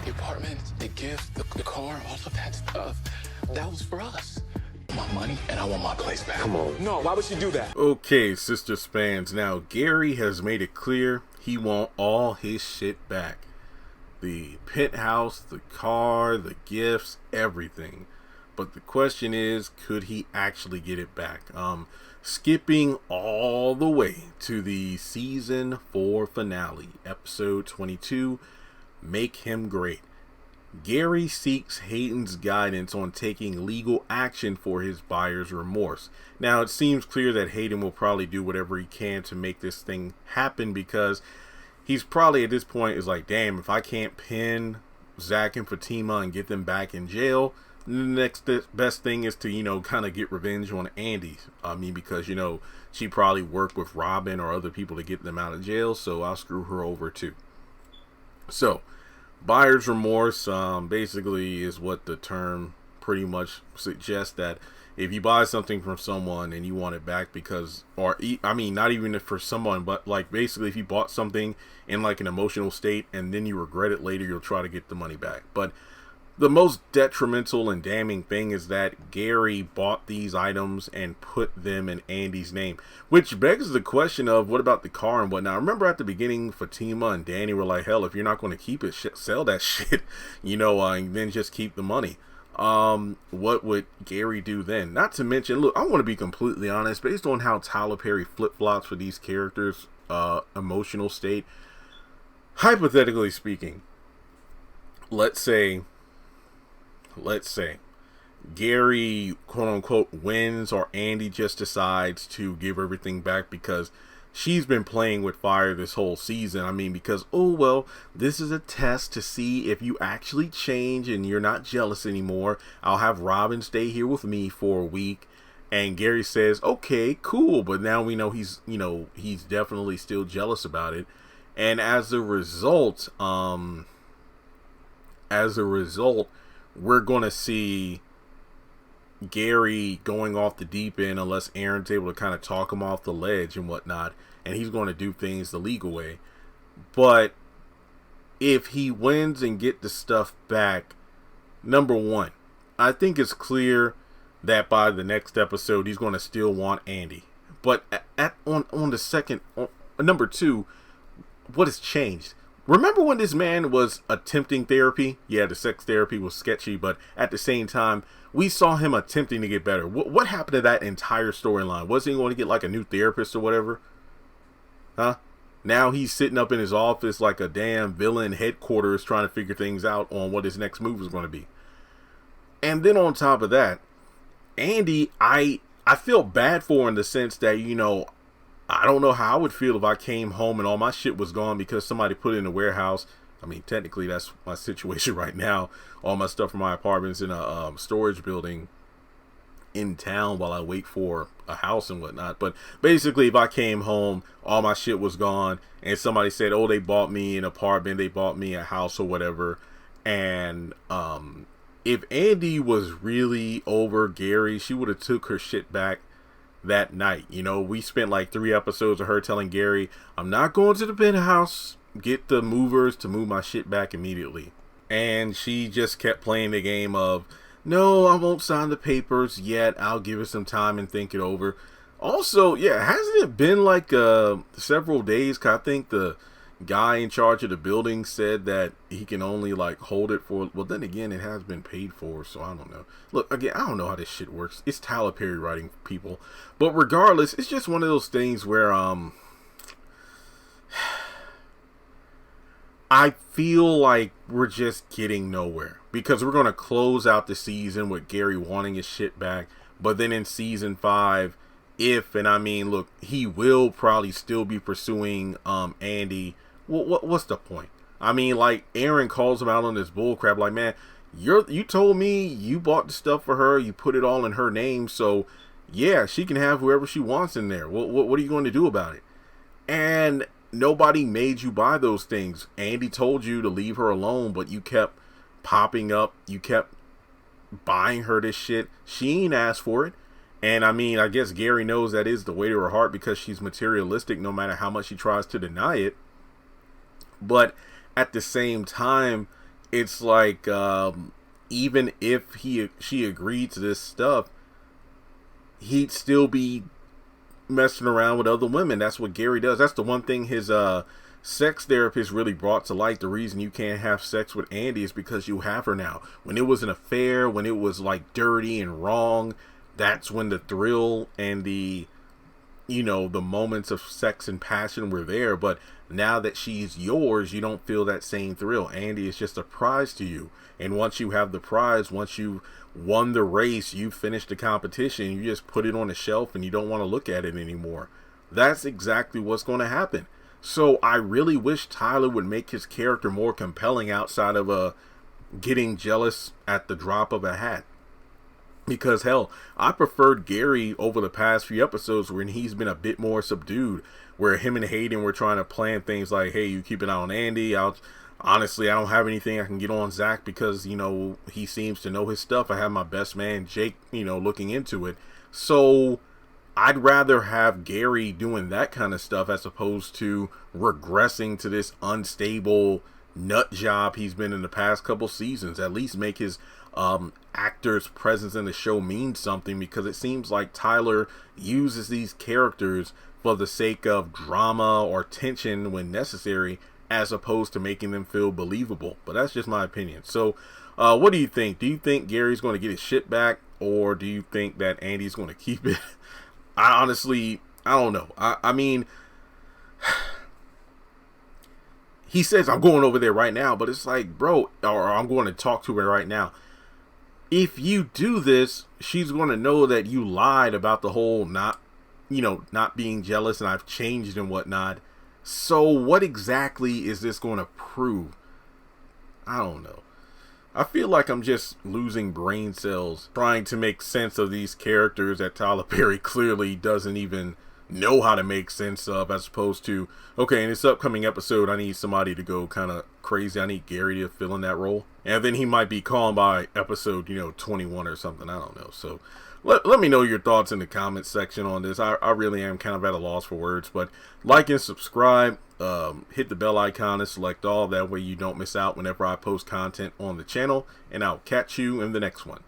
The apartment, the gift, the car, all of that stuff, that was for us. My money, and I want my place back. Come on. No, why would she do that? Okay, Sistas fans, now Gary has made it clear he want all his shit back. The penthouse, the car, the gifts, everything. But the question is, could he actually get it back? Skipping all the way to the season 4 finale, episode 22, Make Him Great. Gary seeks Hayden's guidance on taking legal action for his buyer's remorse. Now, it seems clear that Hayden will probably do whatever he can to make this thing happen, because he's probably at this point is like, damn, if I can't pin Zach and Fatima and get them back in jail, the next best thing is to, kind of get revenge on Andy. Because, she probably worked with Robin or other people to get them out of jail, so I'll screw her over too. So, buyer's remorse basically is what the term pretty much suggests, that if you buy something from someone and you want it back because, not even for someone, but like basically if you bought something in like an emotional state and then you regret it later, you'll try to get the money back. But the most detrimental and damning thing is that Gary bought these items and put them in Andy's name, which begs the question of what about the car and whatnot. Remember at the beginning, Fatima and Danny were like, hell, if you're not going to keep it, sell that shit, and then just keep the money. What would Gary do then? Not to mention, look, I want to be completely honest, based on how Tyler Perry flip-flops for these characters' emotional state, hypothetically speaking, let's say Gary, quote unquote, wins, or Andy just decides to give everything back because she's been playing with fire this whole season. Because, this is a test to see if you actually change and you're not jealous anymore. I'll have Robin stay here with me for a week. And Gary says, okay, cool. But now we know he's definitely still jealous about it. And as a result, we're going to see Gary going off the deep end unless Aaron's able to kind of talk him off the ledge and whatnot. And he's going to do things the legal way. But if he wins and get the stuff back, number one, I think it's clear that by the next episode, he's going to still want Andy. But on the second, number two, what has changed? Remember when this man was attempting therapy? Yeah, the sex therapy was sketchy, but at the same time, we saw him attempting to get better. What happened to that entire storyline? Wasn't he going to get like a new therapist or whatever? Huh? Now he's sitting up in his office like a damn villain headquarters trying to figure things out on what his next move is going to be. And then on top of that, Andy, I feel bad for in the sense that, I don't know how I would feel if I came home and all my shit was gone because somebody put it in a warehouse. Technically that's my situation right now. All my stuff from my apartment's in a storage building in town while I wait for a house and whatnot. But basically, if I came home, all my shit was gone, and somebody said, oh, they bought me an apartment, they bought me a house or whatever. And if Andy was really over Gary, she would have took her shit back that night. We spent like 3 episodes of her telling Gary, I'm not going to the penthouse, get the movers to move my shit back immediately. And she just kept playing the game of, no, I won't sign the papers yet, I'll give it some time and think it over. Also, yeah, hasn't it been like several days? 'Cause I think the guy in charge of the building said that he can only like hold it for, well, then again, it has been paid for, so I don't know. Look, again, I don't know how this shit works. It's Tyler Perry writing, people. But regardless, it's just one of those things where I feel like we're just getting nowhere, because we're going to close out the season with Gary wanting his shit back. But then in season 5, look, he will probably still be pursuing Andy. What's the point? Like Aaron calls him out on this bullcrap. Like, man, you told me you bought the stuff for her, you put it all in her name, so yeah, she can have whoever she wants in there. What are you going to do about it? And nobody made you buy those things. Andy told you to leave her alone, but you kept popping up. You kept buying her this shit. She ain't asked for it. And I guess Gary knows that is the way to her heart because she's materialistic no matter how much she tries to deny it. But at the same time, it's like, even if she agreed to this stuff, he'd still be messing around with other women. That's what Gary does. That's the one thing his sex therapist really brought to light. The reason you can't have sex with Andy is because you have her now. When it was an affair, when it was like dirty and wrong, that's when the thrill and the, you know, the moments of sex and passion were there. But now that she's yours, you don't feel that same thrill. Andy is just a prize to you. And once you have the prize, once you won the race, you finished the competition, you just put it on the shelf and you don't want to look at it anymore. That's exactly what's going to happen. So I really wish Tyler would make his character more compelling outside of getting jealous at the drop of a hat. Because hell, I preferred Gary over the past few episodes when he's been a bit more subdued, where him and Hayden were trying to plan things like, hey, you keep an eye on Andy. Honestly, I don't have anything I can get on Zach because, you know, he seems to know his stuff. I have my best man, Jake, you know, looking into it. So I'd rather have Gary doing that kind of stuff as opposed to regressing to this unstable nut job he's been in the past couple seasons. At least make his actor's presence in the show mean something, because it seems like Tyler uses these characters for the sake of drama or tension when necessary, as opposed to making them feel believable. But that's just my opinion. So what do you think? Do you think Gary's going to get his shit back, or do you think that Andy's going to keep it? I don't know. I mean, he says, I'm going over there right now, but it's like, bro, or I'm going to talk to her right now. If you do this, she's going to know that you lied about the whole not being jealous and I've changed and whatnot. So what exactly is this going to prove? I don't know. I feel like I'm just losing brain cells trying to make sense of these characters that Tyler Perry clearly doesn't even know how to make sense of, as opposed to, okay, in this upcoming episode, I need somebody to go kind of crazy. I need Gary to fill in that role. And then he might be calm by episode, 21 or something. I don't know. So let me know your thoughts in the comments section on this. I really am kind of at a loss for words, but like and subscribe, hit the bell icon and select all. That way you don't miss out whenever I post content on the channel, and I'll catch you in the next one.